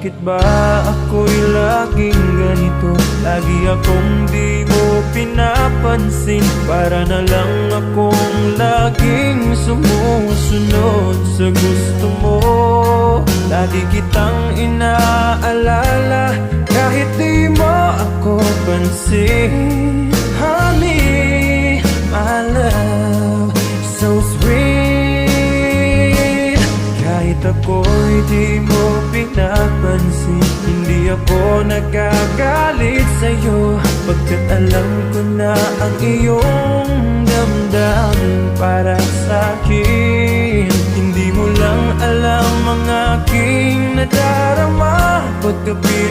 Bakit ba ako'y laging ganito? Lagi akong di mo pinapansin. Para na lang akong laging sumusunod sa gusto mo. Lagi kitang inaalala kahit di mo ako pansin. Honey, my love, so sweet. Kahit ako'y di mo pinapansin, hindi ako nagagalit sa'yo, pagkat alam ko na ang iyong damdamin para sa'kin. Hindi mo lang alam ang aking nadarama pagkapiling